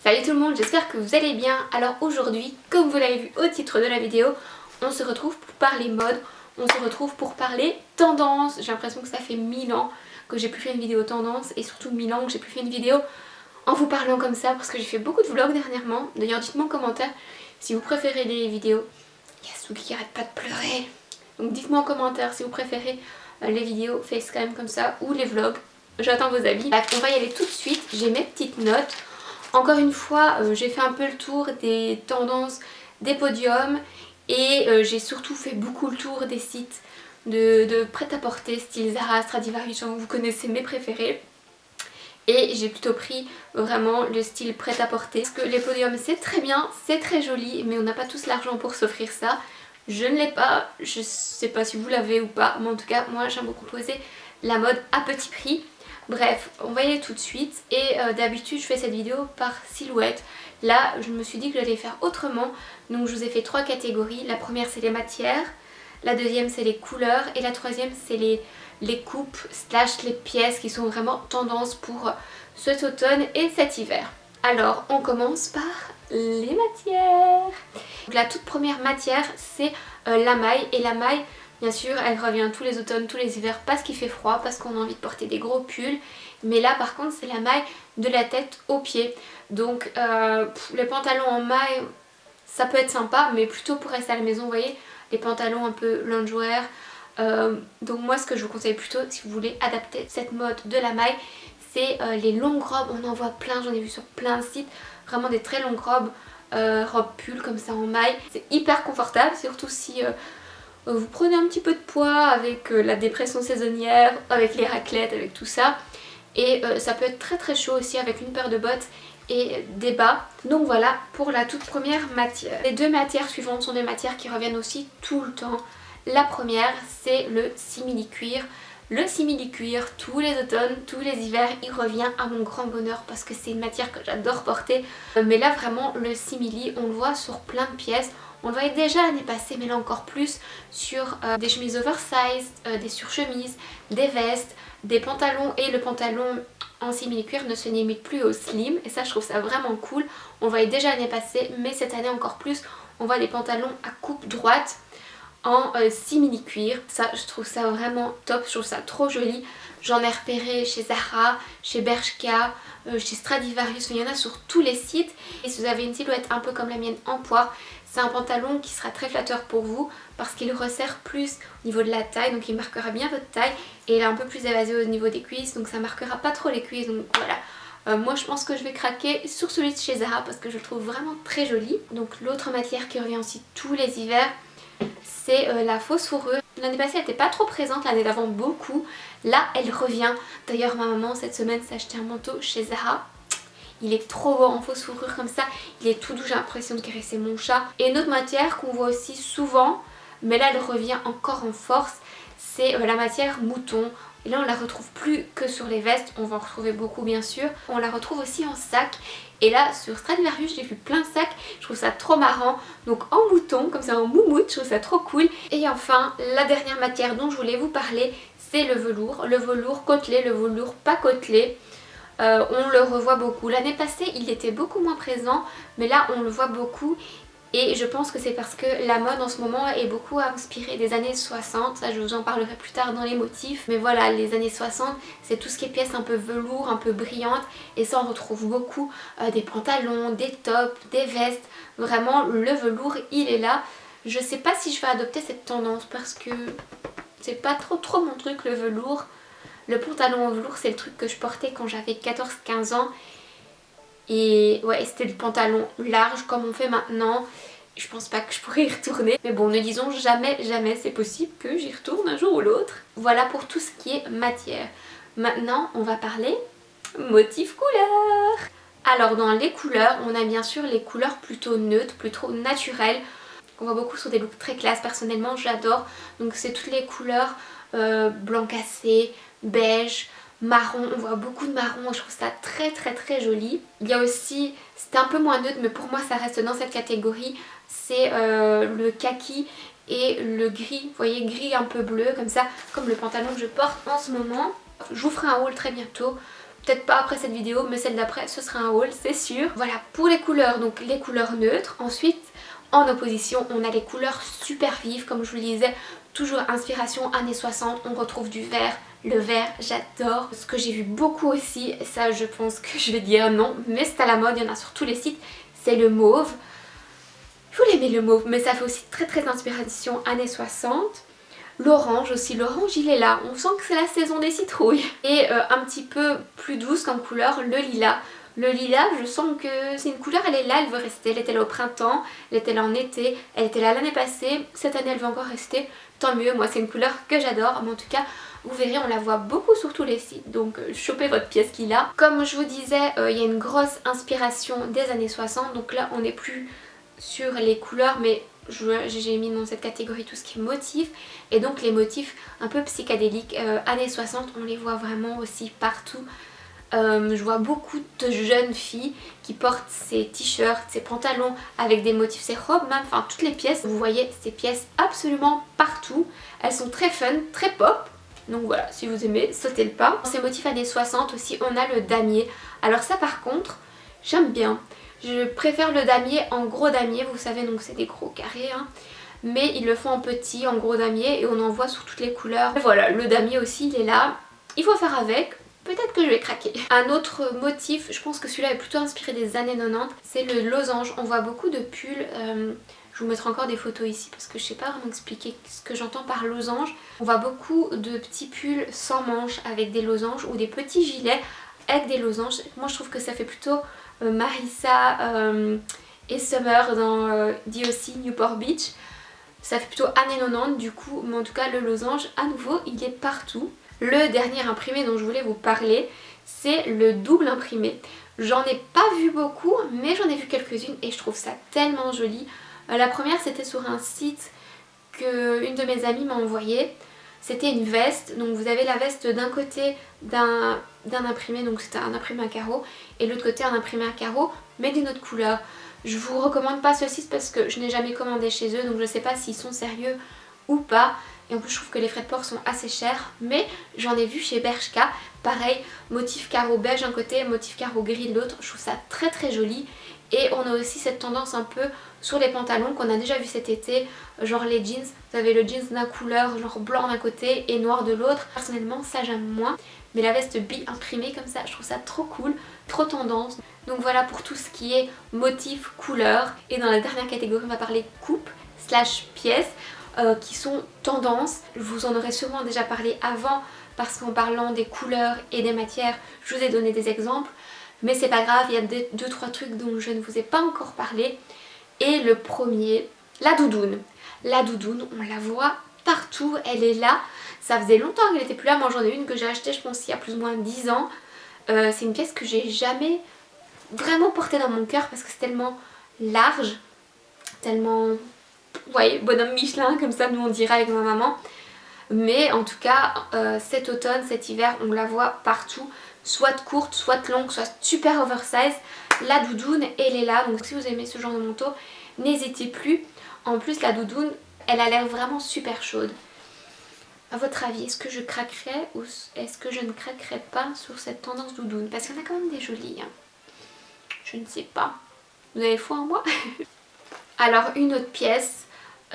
Salut tout le monde, j'espère que vous allez bien. Alors aujourd'hui, comme vous l'avez vu au titre de la vidéo, on se retrouve pour parler mode, on se retrouve pour parler tendance. J'ai l'impression que ça fait 1000 ans que j'ai plus fait une vidéo tendance et surtout 1000 ans que j'ai plus fait une vidéo en vous parlant comme ça parce que j'ai fait beaucoup de vlogs dernièrement. D'ailleurs dites-moi en commentaire si vous préférez les vidéos. Il y a Souki qui arrête pas de pleurer. Donc dites-moi en commentaire si vous préférez les vidéos facecam comme ça ou les vlogs. J'attends vos avis. Bref, on va y aller tout de suite, j'ai mes petites notes. Encore une fois, j'ai fait un peu le tour des tendances, des podiums et j'ai surtout fait beaucoup le tour des sites de prêt-à-porter style Zara, Stradivarius, vous connaissez mes préférés. Et j'ai plutôt pris vraiment le style prêt-à-porter. Parce que les podiums c'est très bien, c'est très joli, mais on n'a pas tous l'argent pour s'offrir ça. Je ne l'ai pas, je sais pas si vous l'avez ou pas, mais en tout cas moi j'aime beaucoup poser la mode à petit prix. Bref, on va y aller tout de suite et d'habitude je fais cette vidéo par silhouette. Là je me suis dit que j'allais faire autrement, donc je vous ai fait 3 catégories. La première c'est les matières, la deuxième c'est les couleurs et la troisième c'est les coupes slash les pièces qui sont vraiment tendance pour cet automne et cet hiver. Alors on commence par les matières. Donc, la toute première matière c'est la maille, et la maille bien sûr elle revient tous les automnes, tous les hivers parce qu'il fait froid, parce qu'on a envie de porter des gros pulls. Mais là par contre c'est la maille de la tête aux pieds. Donc les pantalons en maille ça peut être sympa, mais plutôt pour rester à la maison, vous voyez, les pantalons un peu loungewear. Donc moi ce que je vous conseille plutôt si vous voulez adapter cette mode de la maille, c'est les longues robes. On en voit plein, j'en ai vu sur plein de sites, vraiment des très longues robes, robes pull comme ça en maille. C'est hyper confortable, surtout si vous prenez un petit peu de poids avec la dépression saisonnière, avec les raclettes, avec tout ça. Et ça peut être très très chaud aussi avec une paire de bottes et des bas. Donc voilà pour la toute première matière. Les deux matières suivantes sont des matières qui reviennent aussi tout le temps. La première c'est le simili-cuir. Le simili-cuir, tous les automnes, tous les hivers, il revient à mon grand bonheur parce que c'est une matière que j'adore porter. Mais là vraiment le simili, on le voit sur plein de pièces. On le voyait déjà l'année passée, mais là encore plus sur des chemises oversized, des surchemises, des vestes, des pantalons. Et le pantalon en simili-cuir ne se limite plus au slim, et ça je trouve ça vraiment cool. On le voyait déjà l'année passée, mais cette année encore plus, on voit des pantalons à coupe droite en simili-cuir. Ça je trouve ça vraiment top, je trouve ça trop joli. J'en ai repéré chez Zara, chez Bershka, chez Stradivarius, il y en a sur tous les sites. Et si vous avez une silhouette un peu comme la mienne en poire, c'est un pantalon qui sera très flatteur pour vous parce qu'il resserre plus au niveau de la taille, donc il marquera bien votre taille, et il est un peu plus évasé au niveau des cuisses, donc ça marquera pas trop les cuisses. Donc voilà, moi je pense que je vais craquer sur celui de chez Zara parce que je le trouve vraiment très joli. Donc l'autre matière qui revient aussi tous les hivers, c'est la fausse fourrure. L'année passée elle n'était pas trop présente, l'année d'avant beaucoup. Là elle revient. D'ailleurs ma maman cette semaine s'est acheté un manteau chez Zara. Il est trop beau en fausse fourrure comme ça, il est tout doux, j'ai l'impression de caresser mon chat. Et une autre matière qu'on voit aussi souvent, mais là elle revient encore en force, c'est la matière mouton. Et là on la retrouve plus que sur les vestes, on va en retrouver beaucoup bien sûr. On la retrouve aussi en sac. Et là sur Stradivarius j'ai vu plein de sacs, je trouve ça trop marrant. Donc en mouton, comme ça en moumoute, je trouve ça trop cool. Et enfin la dernière matière dont je voulais vous parler, c'est le velours. Le velours côtelé, le velours pas côtelé. On le revoit beaucoup. L'année passée il était beaucoup moins présent, mais là on le voit beaucoup. Et je pense que c'est parce que la mode en ce moment est beaucoup inspirée des années 60. Ça je vous en parlerai plus tard dans les motifs. Mais voilà, les années 60 c'est tout ce qui est pièces un peu velours, un peu brillantes. Et ça on retrouve beaucoup des pantalons, des tops, des vestes. Vraiment le velours il est là. Je sais pas si je vais adopter cette tendance parce que c'est pas trop mon truc le velours. Le pantalon en velours c'est le truc que je portais quand j'avais 14-15 ans. Et ouais, c'était le pantalon large comme on fait maintenant. Je pense pas que je pourrais y retourner. Mais bon, ne disons jamais, jamais, c'est possible que j'y retourne un jour ou l'autre. Voilà pour tout ce qui est matière. Maintenant, on va parler motif couleur. Alors dans les couleurs, on a bien sûr les couleurs plutôt neutres, plutôt naturelles. On voit beaucoup sur des looks très classe, personnellement j'adore. Donc c'est toutes les couleurs blanc cassé, beige, marron, on voit beaucoup de marron, je trouve ça très joli. Il y a aussi, c'est un peu moins neutre mais pour moi ça reste dans cette catégorie, c'est le kaki et le gris, vous voyez, gris un peu bleu comme ça, comme le pantalon que je porte en ce moment. Je vous ferai un haul très bientôt, Peut-être pas après cette vidéo, mais celle d'après ce sera un haul, c'est sûr. Voilà pour les couleurs, donc les couleurs neutres. Ensuite, en opposition, on a les couleurs super vives, comme je vous le disais, toujours inspiration années 60, on retrouve du vert. Le vert, j'adore. Ce que j'ai vu beaucoup aussi, ça je pense que je vais dire non, mais c'est à la mode, il y en a sur tous les sites, c'est le mauve. Vous l'aimez le mauve, mais ça fait aussi très inspiration années 60. L'orange aussi, l'orange il est là, on sent que c'est la saison des citrouilles. Et un petit peu plus douce comme couleur, le lilas. Le lilas, je sens que c'est une couleur, elle est là, elle veut rester. Elle était là au printemps, elle était là en été, elle était là l'année passée. Cette année, elle va encore rester. Tant mieux, moi c'est une couleur que j'adore. Mais en tout cas, vous verrez, on la voit beaucoup sur tous les sites. Donc chopez votre pièce lilas. Comme je vous disais, il y a une grosse inspiration des années 60. Donc là, on n'est plus sur les couleurs, mais j'ai mis dans cette catégorie tout ce qui est motifs. Et donc les motifs un peu psychédéliques, années 60, on les voit vraiment aussi partout. Je vois beaucoup de jeunes filles qui portent ces t-shirts, ces pantalons avec des motifs, ces robes même, enfin toutes les pièces. Vous voyez ces pièces absolument partout. Elles sont très fun, très pop. Donc voilà, si vous aimez, sautez le pas. Dans ces motifs années 60 aussi, on a le damier. Alors ça par contre, j'aime bien. Je préfère le damier en gros damier, vous savez, donc c'est des gros carrés. Hein. Mais ils le font en petit, en gros damier, et on en voit sous toutes les couleurs. Et voilà, le damier aussi, il est là. Il faut faire avec. Peut-être que je vais craquer. Un autre motif, je pense que celui-là est plutôt inspiré des années 90, c'est le losange. On voit beaucoup de pulls, je vous mettrai encore des photos ici parce que je sais pas vraiment expliquer ce que j'entends par losange. On voit beaucoup de petits pulls sans manches avec des losanges ou des petits gilets avec des losanges. Moi je trouve que ça fait plutôt Marissa et Summer dans DOC Newport Beach. Ça fait plutôt années 90 du coup, mais en tout cas le losange à nouveau il est partout. Le dernier imprimé dont je voulais vous parler, c'est le double imprimé. J'en ai pas vu beaucoup, mais j'en ai vu quelques-unes et je trouve ça tellement joli. La première, c'était sur un site qu'une de mes amies m'a envoyé. C'était une veste, donc vous avez la veste d'un côté d'un imprimé, donc c'était un imprimé à carreaux, et l'autre côté un imprimé à carreaux, mais d'une autre couleur. Je vous recommande pas ce site parce que je n'ai jamais commandé chez eux, donc je sais pas s'ils sont sérieux ou pas. Et en plus je trouve que les frais de port sont assez chers. Mais j'en ai vu chez Bershka. Pareil, motif carreau beige d'un côté, motif carreau gris de l'autre. Je trouve ça très joli. Et on a aussi cette tendance un peu sur les pantalons qu'on a déjà vu cet été. Genre les jeans. Vous avez le jeans d'un couleur, genre blanc d'un côté et noir de l'autre. Personnellement ça j'aime moins. Mais la veste bi imprimée comme ça, je trouve ça trop cool, trop tendance. Donc voilà pour tout ce qui est motif, couleur. Et dans la dernière catégorie on va parler coupe / pièce. Qui sont tendances. Je vous en aurais sûrement déjà parlé avant parce qu'en parlant des couleurs et des matières, je vous ai donné des exemples. Mais c'est pas grave, il y a 2-3 trucs dont je ne vous ai pas encore parlé. Et le premier, la doudoune. La doudoune, on la voit partout, elle est là. Ça faisait longtemps qu'elle n'était plus là. Moi j'en ai une que j'ai achetée je pense il y a plus ou moins 10 ans. C'est une pièce que j'ai jamais vraiment portée dans mon cœur parce que c'est tellement large, tellement... Vous voyez, bonhomme Michelin comme ça nous on dirait avec ma maman. Mais en tout cas cet automne, cet hiver on la voit partout. Soit courte, soit longue, soit super oversize. La doudoune elle est là, donc si vous aimez ce genre de manteau n'hésitez plus. En plus la doudoune elle a l'air vraiment super chaude. A votre avis, est-ce que je craquerais ou est-ce que je ne craquerais pas sur cette tendance doudoune? Parce qu'il y en a quand même des jolies hein. Je ne sais pas. Vous avez foi en moi? Alors une autre pièce,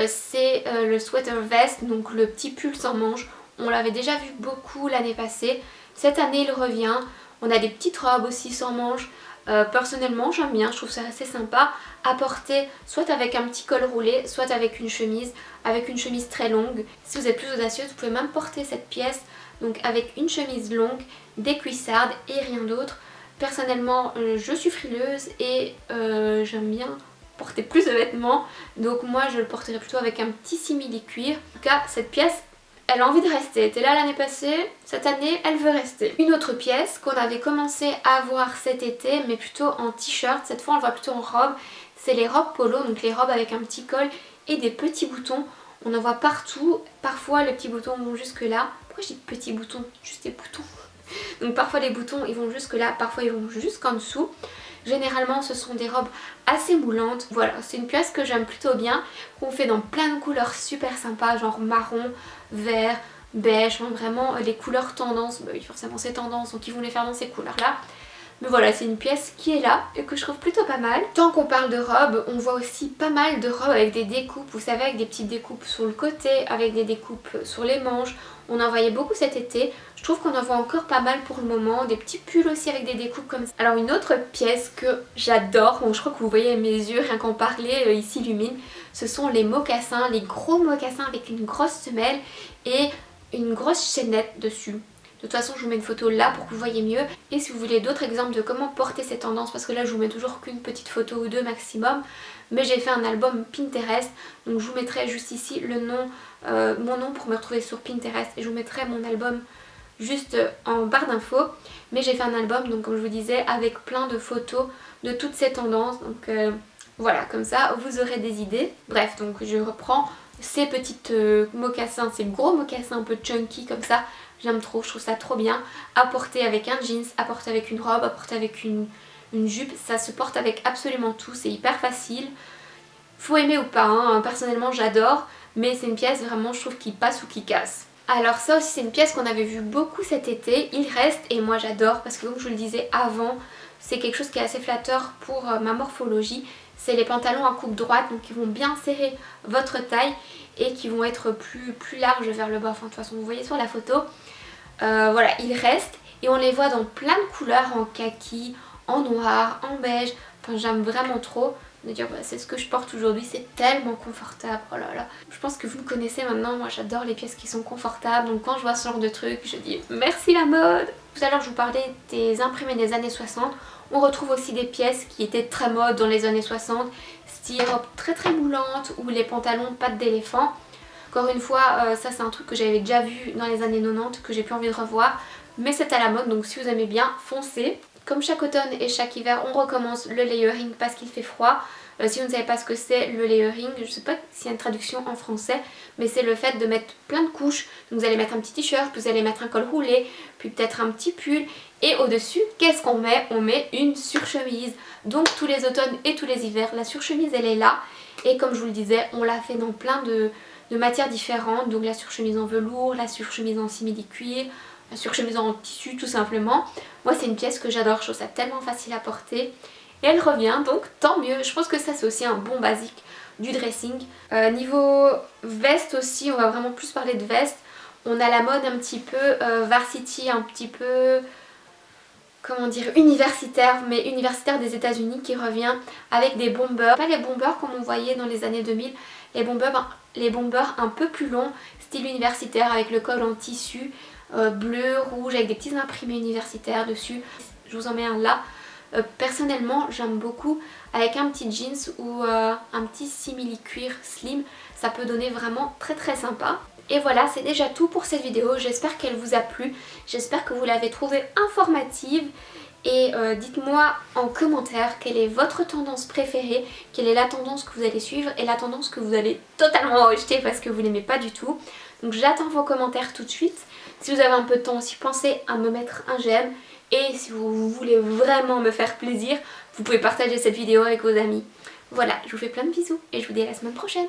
c'est le sweater vest, donc le petit pull sans manches. On l'avait déjà vu beaucoup l'année passée. Cette année il revient. On a des petites robes aussi sans manches. Personnellement j'aime bien, je trouve ça assez sympa à porter soit avec un petit col roulé, soit avec une chemise très longue. Si vous êtes plus audacieuse, vous pouvez même porter cette pièce donc avec une chemise longue, des cuissardes et rien d'autre. Personnellement je suis frileuse et j'aime bien porter plus de vêtements, donc moi je le porterai plutôt avec un petit simili cuir. En tout cas cette pièce elle a envie de rester, elle était là l'année passée, cette année elle veut rester. Une autre pièce qu'on avait commencé à voir cet été mais plutôt en t-shirt, cette fois on le voit plutôt en robe, c'est les robes polo, donc les robes avec un petit col et des petits boutons. On en voit partout, parfois les petits boutons vont jusque là. Pourquoi je dis petits boutons? Juste des boutons. Donc parfois les boutons ils vont jusque là, parfois ils vont jusqu'en dessous. Généralement ce sont des robes assez moulantes. Voilà, c'est une pièce que j'aime plutôt bien, qu'on fait dans plein de couleurs super sympas, genre marron, vert, beige, enfin, vraiment les couleurs tendance. Bah oui, forcément c'est tendance, donc ils vont les faire dans ces couleurs là. Mais voilà, c'est une pièce qui est là et que je trouve plutôt pas mal. Tant qu'on parle de robes, on voit aussi pas mal de robes avec des découpes, vous savez, avec des petites découpes sur le côté, avec des découpes sur les manches. On en voyait beaucoup cet été. Je trouve qu'on en voit encore pas mal pour le moment. Des petits pulls aussi avec des découpes comme ça. Alors une autre pièce que j'adore, bon je crois que vous voyez mes yeux, rien qu'en parler, ils s'illuminent. Ce sont les mocassins, les gros mocassins avec une grosse semelle et une grosse chaînette dessus. De toute façon je vous mets une photo là pour que vous voyez mieux. Et si vous voulez d'autres exemples de comment porter ces tendances, parce que là je vous mets toujours qu'une petite photo ou deux maximum, mais j'ai fait un album Pinterest, donc je vous mettrai juste ici le nom, mon nom pour me retrouver sur Pinterest, et je vous mettrai mon album juste en barre d'infos. Mais j'ai fait un album, donc comme je vous disais, avec plein de photos de toutes ces tendances, donc voilà, comme ça vous aurez des idées. Bref, donc je reprends ces petites mocassins, ces gros mocassins un peu chunky comme ça. J'aime trop, je trouve ça trop bien. À porter avec un jeans, à porter avec une robe, à porter avec une jupe. Ça se porte avec absolument tout, c'est hyper facile. Faut aimer ou pas, hein. Personnellement j'adore. Mais c'est une pièce vraiment, je trouve, qui passe ou qui casse. Alors ça aussi c'est une pièce qu'on avait vu beaucoup cet été. Il reste et moi j'adore parce que comme je vous le disais avant, c'est quelque chose qui est assez flatteur pour ma morphologie. C'est les pantalons à coupe droite, donc qui vont bien serrer votre taille et qui vont être plus larges vers le bas. Enfin de toute façon vous voyez sur la photo. Voilà, ils restent et on les voit dans plein de couleurs, en kaki, en noir, en beige. Enfin j'aime vraiment trop de dire bah, c'est ce que je porte aujourd'hui, c'est tellement confortable, oh là là. Je pense que vous me connaissez maintenant, moi j'adore les pièces qui sont confortables, donc quand je vois ce genre de truc je dis merci la mode. Tout à l'heure je vous parlais des imprimés des années 60, on retrouve aussi des pièces qui étaient très mode dans les années 60, style robe très moulante ou les pantalons pattes d'éléphant. Encore une fois, ça c'est un truc que j'avais déjà vu dans les années 90, que j'ai plus envie de revoir, mais c'est à la mode, donc si vous aimez bien, foncez. Comme chaque automne et chaque hiver, on recommence le layering parce qu'il fait froid. Si vous ne savez pas ce que c'est le layering, je ne sais pas s'il y a une traduction en français, mais c'est le fait de mettre plein de couches. Donc vous allez mettre un petit t-shirt, vous allez mettre un col roulé, puis peut-être un petit pull, et au-dessus, qu'est-ce qu'on met? On met une surchemise. Donc tous les automnes et tous les hivers, la surchemise elle est là, et comme je vous le disais, on l'a fait dans plein de matières différentes, donc la surchemise en velours, la surchemise en simili-cuir, la surchemise en tissu tout simplement. Moi c'est une pièce que j'adore, je trouve ça tellement facile à porter et elle revient, donc tant mieux. Je pense que ça c'est aussi un bon basique du dressing. Niveau veste aussi, on va vraiment plus parler de veste. On a la mode un petit peu varsity, un petit peu comment dire, universitaire, mais universitaire des États-Unis qui revient avec des bombers. Pas les bombers comme on voyait dans les années 2000, les bombers un peu plus longs, style universitaire avec le col en tissu bleu, rouge, avec des petits imprimés universitaires dessus. Je vous en mets un là. Personnellement j'aime beaucoup avec un petit jeans ou un petit simili-cuir slim, ça peut donner vraiment très sympa. Et voilà, c'est déjà tout pour cette vidéo, j'espère qu'elle vous a plu, j'espère que vous l'avez trouvée informative. Et dites-moi en commentaire quelle est votre tendance préférée, quelle est la tendance que vous allez suivre et la tendance que vous allez totalement rejeter parce que vous n'aimez pas du tout. Donc j'attends vos commentaires tout de suite. Si vous avez un peu de temps aussi, pensez à me mettre un j'aime. Et si vous voulez vraiment me faire plaisir, vous pouvez partager cette vidéo avec vos amis. Voilà, je vous fais plein de bisous et je vous dis à la semaine prochaine.